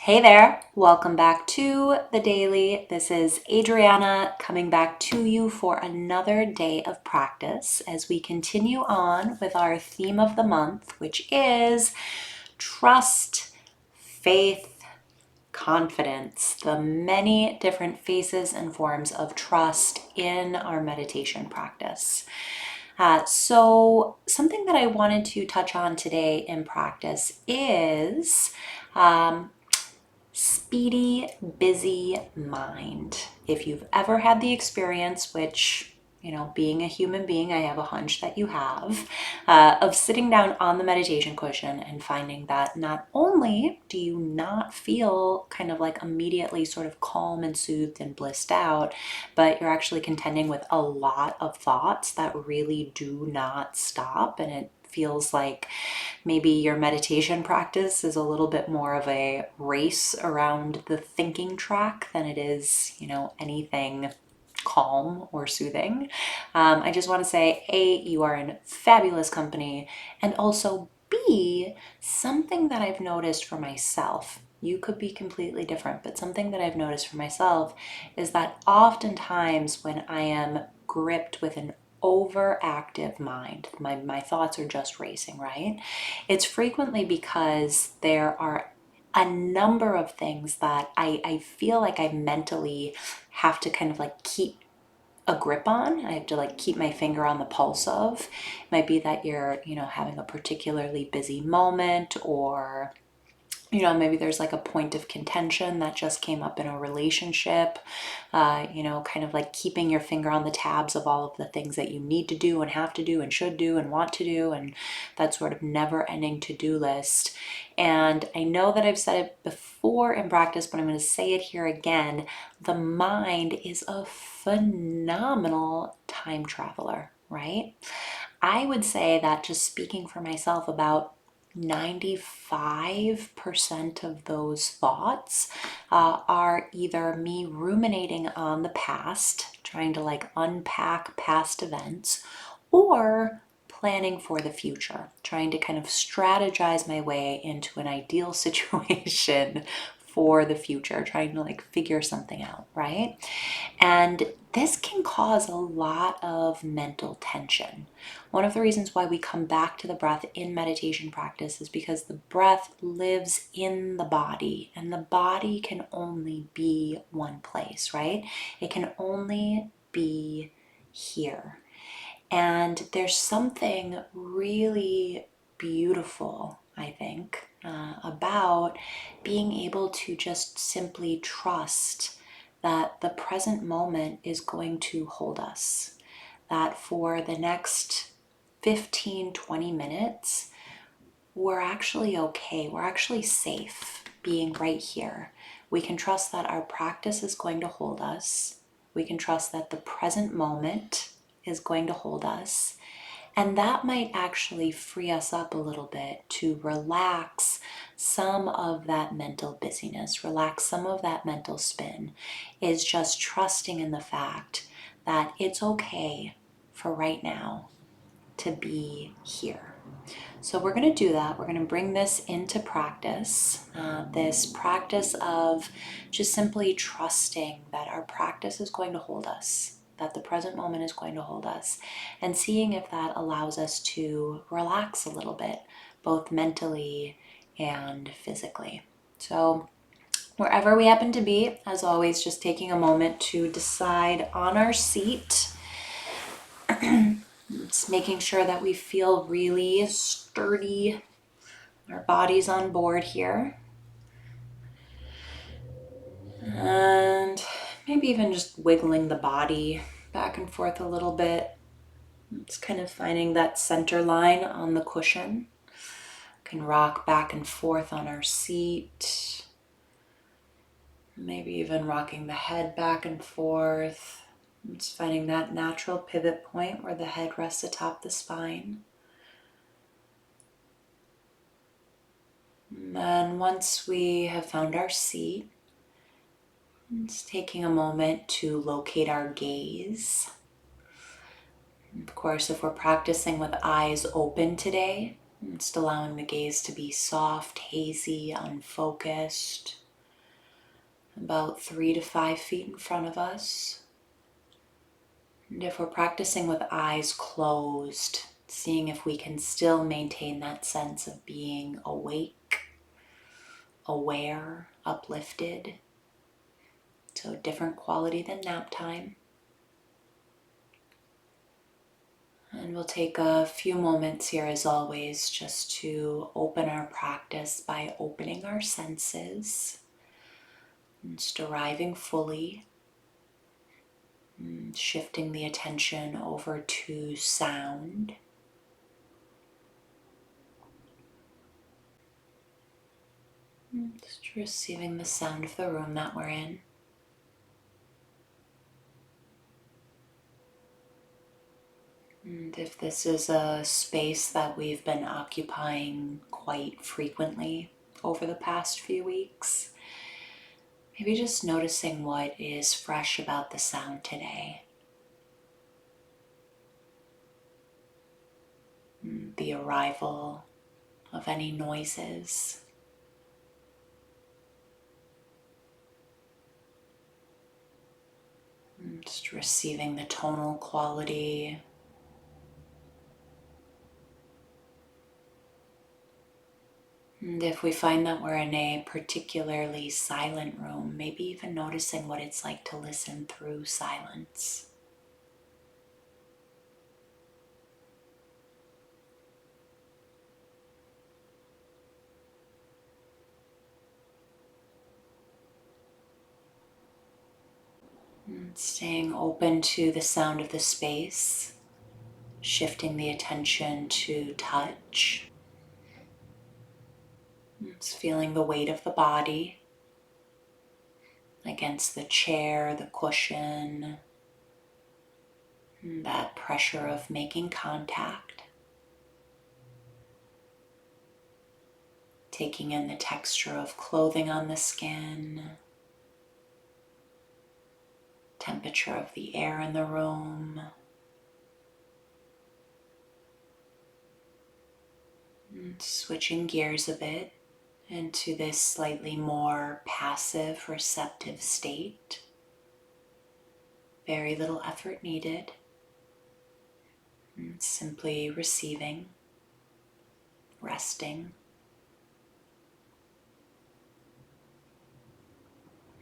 Hey there, welcome back to the Daily. This is Adriana coming back to you for another day of practice as we continue on with our theme of the month, which is trust, faith, confidence, the many different faces and forms of trust in our meditation practice. So something that I wanted to touch on today in practice is speedy, busy mind. If you've ever had the experience, which, being a human being, I have a hunch that you have, of sitting down on the meditation cushion and finding that not only do you not feel kind of like immediately sort of calm and soothed and blissed out, but you're actually contending with a lot of thoughts that really do not stop, and it feels like maybe your meditation practice is a little bit more of a race around the thinking track than it is, anything calm or soothing. I just want to say, A, you are in fabulous company, and also B, something that I've noticed for myself. You could be completely different, but something that I've noticed for myself is that oftentimes when I am gripped with an overactive mind, my thoughts are just racing, right? It's frequently because there are a number of things that I feel like I mentally have to kind of like keep a grip on. I have to like keep my finger on the pulse of. It might be that you're, having a particularly busy moment, or maybe there's like a point of contention that just came up in a relationship, kind of like keeping your finger on the tabs of all of the things that you need to do and have to do and should do and want to do, and that sort of never ending to-do list. And I know that I've said it before in practice, but I'm going to say it here again. The mind is a phenomenal time traveler, right? I would say that, just speaking for myself, about 95% of those thoughts are either me ruminating on the past, trying to like unpack past events, or planning for the future, trying to kind of strategize my way into an ideal situation for the future, trying to like figure something out, right? And this can cause a lot of mental tension. One of the reasons why we come back to the breath in meditation practice is because the breath lives in the body, and the body can only be one place, right? It can only be here. And there's something really beautiful, I think, about being able to just simply trust that the present moment is going to hold us. That for the next 15, 20 minutes, we're actually okay. We're actually safe being right here. We can trust that our practice is going to hold us. We can trust that the present moment is going to hold us. And that might actually free us up a little bit to relax some of that mental busyness, relax some of that mental spin, is just trusting in the fact that it's okay for right now to be here. So we're going to do that. We're going to bring this into practice, this practice of just simply trusting that our practice is going to hold us, that the present moment is going to hold us, and seeing if that allows us to relax a little bit, both mentally and physically. So wherever we happen to be, as always, just taking a moment to decide on our seat. It's making sure that we feel really sturdy, our body's on board here. And maybe even just wiggling the body back and forth a little bit. It's kind of finding that center line on the cushion. Can rock back and forth on our seat. Maybe even rocking the head back and forth. Just finding that natural pivot point where the head rests atop the spine. And once we have found our seat, just taking a moment to locate our gaze. Of course, if we're practicing with eyes open today, just allowing the gaze to be soft, hazy, unfocused. about 3 to 5 feet in front of us. And if we're practicing with eyes closed, seeing if we can still maintain that sense of being awake, aware, uplifted. So different quality than nap time. And we'll take a few moments here as always just to open our practice by opening our senses. And just arriving fully. And shifting the attention over to sound. And just receiving the sound of the room that we're in. And if this is a space that we've been occupying quite frequently over the past few weeks, maybe just noticing what is fresh about the sound today. The arrival of any noises. Just receiving the tonal quality. And if we find that we're in a particularly silent room, maybe even noticing what it's like to listen through silence. And staying open to the sound of the space, shifting the attention to touch. It's feeling the weight of the body against the chair, the cushion, and that pressure of making contact. Taking in the texture of clothing on the skin, temperature of the air in the room. And switching gears a bit into this slightly more passive, receptive state. Very little effort needed. And simply receiving, resting.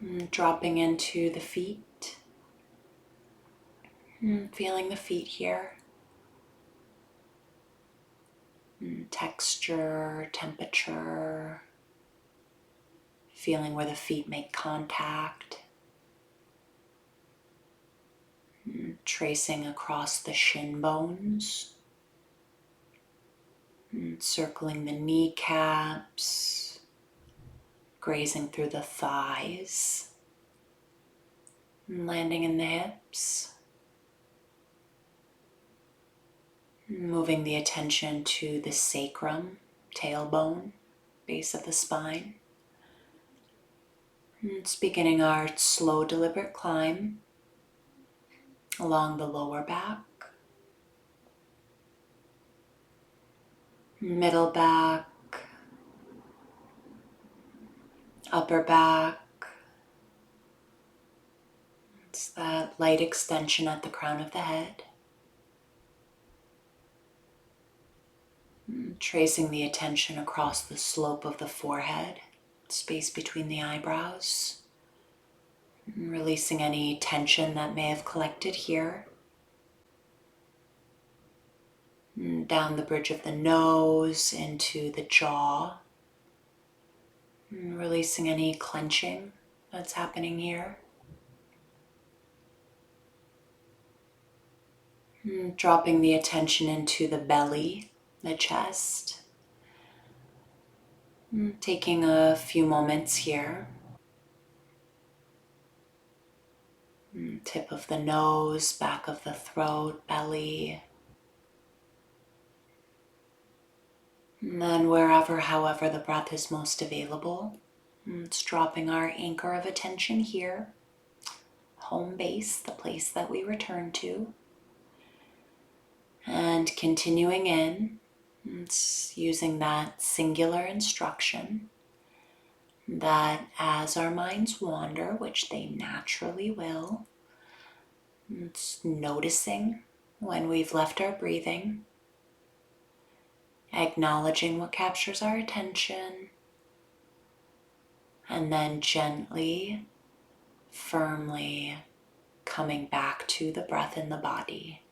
And dropping into the feet. And feeling the feet here. And texture, temperature. Feeling where the feet make contact. And tracing across the shin bones. And circling the kneecaps. Grazing through the thighs. And landing in the hips. Moving the attention to the sacrum, tailbone, base of the spine. It's beginning our slow, deliberate climb along the lower back, middle back, upper back. It's that light extension at the crown of the head. Tracing the attention across the slope of the forehead, space between the eyebrows. Releasing any tension that may have collected here. Down the bridge of the nose into the jaw. Releasing any clenching that's happening here. Dropping the attention into the belly, the chest. Taking a few moments here. Tip of the nose, back of the throat, belly. And then wherever, however the breath is most available, it's dropping our anchor of attention here. Home base, the place that we return to. And continuing in, it's using that singular instruction. that as our minds wander, which they naturally will, it's noticing when we've left our breathing, acknowledging what captures our attention, and then gently, firmly coming back to the breath in the body.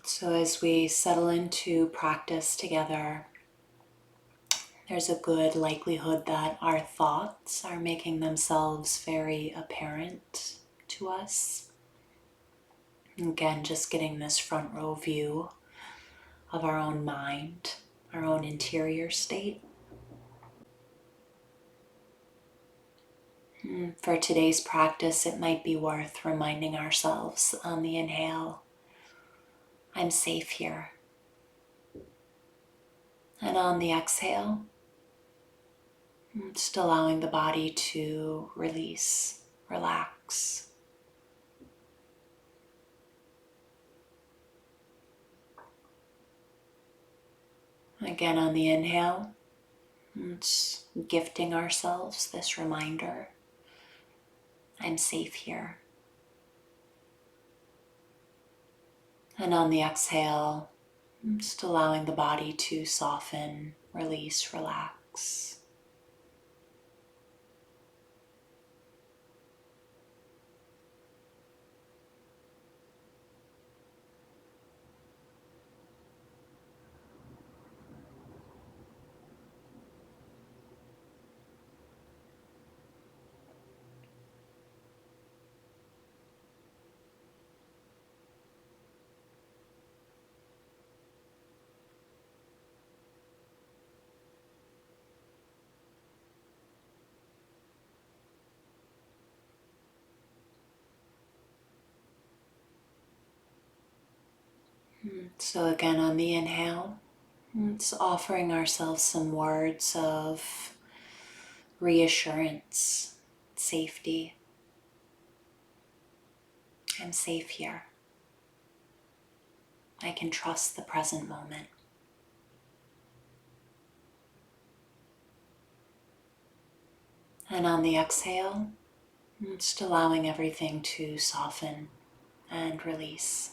So as we settle into practice together, there's a good likelihood that our thoughts are making themselves very apparent to us. Again, just getting this front row view of our own mind, our own interior state. For today's practice, it might be worth reminding ourselves on the inhale, I'm safe here. And on the exhale, just allowing the body to release, relax. Again, on the inhale, it's gifting ourselves this reminder, I'm safe here. And on the exhale, just allowing the body to soften, release, relax. So again, on the inhale, it's offering ourselves some words of reassurance, safety. I'm safe here. I can trust the present moment. And on the exhale, just allowing everything to soften and release.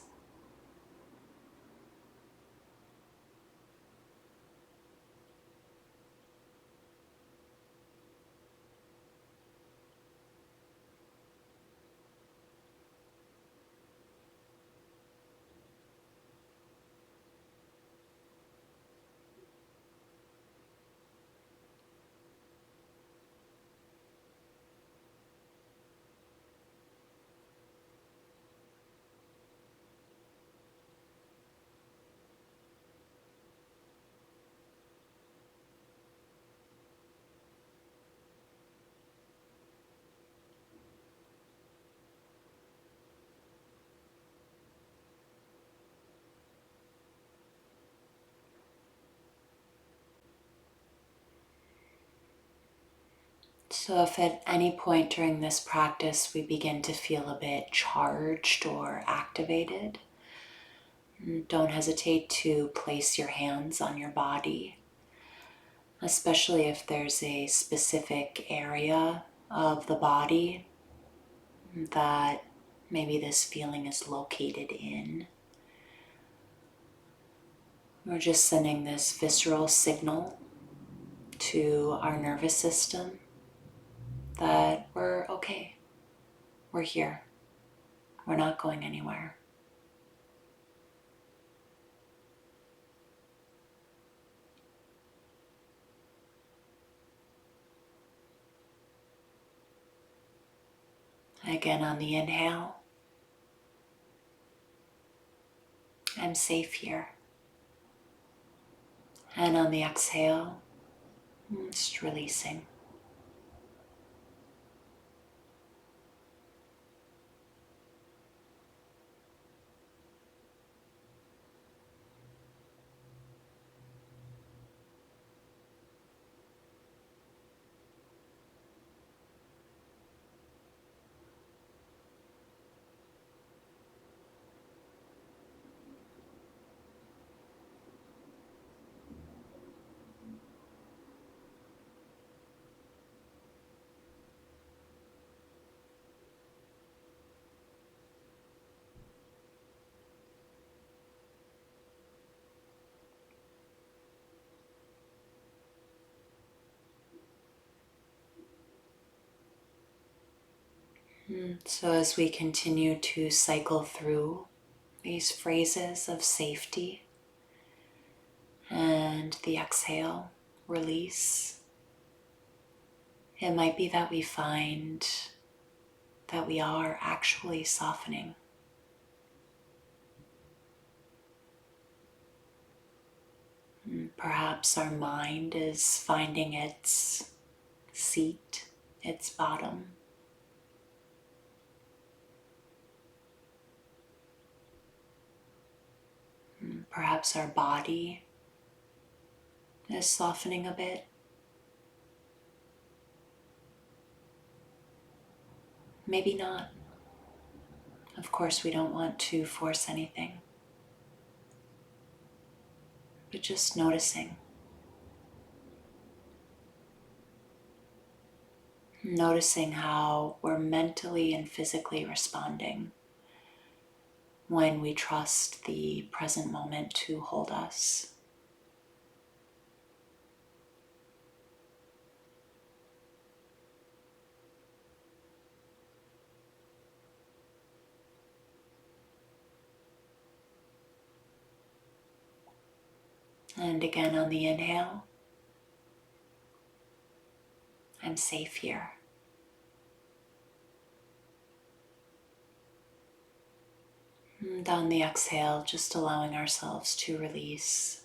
So if at any point during this practice we begin to feel a bit charged or activated, don't hesitate to place your hands on your body, especially if there's a specific area of the body that maybe this feeling is located in. We're just sending this visceral signal to our nervous system that we're okay, we're here, we're not going anywhere. Again, on the inhale, I'm safe here. And on the exhale, just releasing. So as we continue to cycle through these phrases of safety and the exhale, release, it might be that we find that we are actually softening. Perhaps our mind is finding its seat, its bottom. Perhaps our body is softening a bit. Maybe not. Of course, we don't want to force anything, but just noticing. Noticing how we're mentally and physically responding when we trust the present moment to hold us. And again on the inhale, I'm safe here. And on the exhale, just allowing ourselves to release,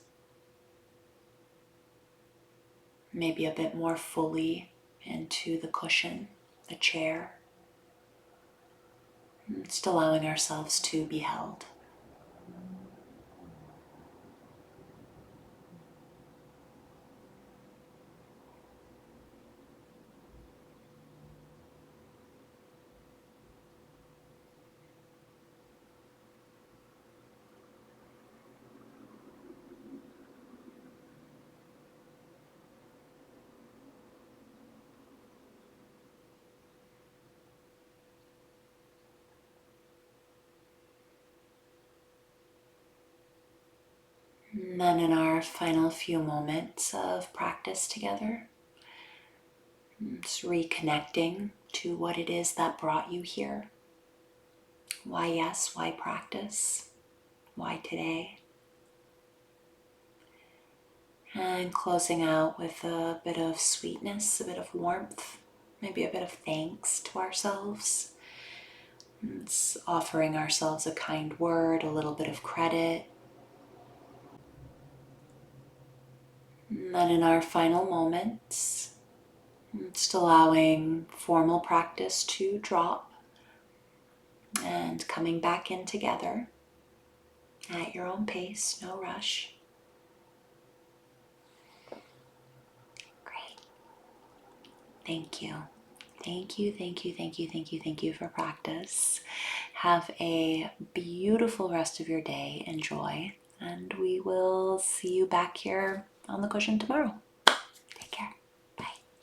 maybe a bit more fully into the cushion, the chair. Just allowing ourselves to be held. And then in our final few moments of practice together, just reconnecting to what it is that brought you here. Why yes, why practice? Why today? And closing out with a bit of sweetness, a bit of warmth, maybe a bit of thanks to ourselves. It's offering ourselves a kind word, a little bit of credit. And then in our final moments, just allowing formal practice to drop and coming back in together at your own pace, no rush. Great. Thank you. Thank you, thank you, thank you, thank you, thank you for practice. Have a beautiful rest of your day. Enjoy. And we will see you back here on the cushion tomorrow.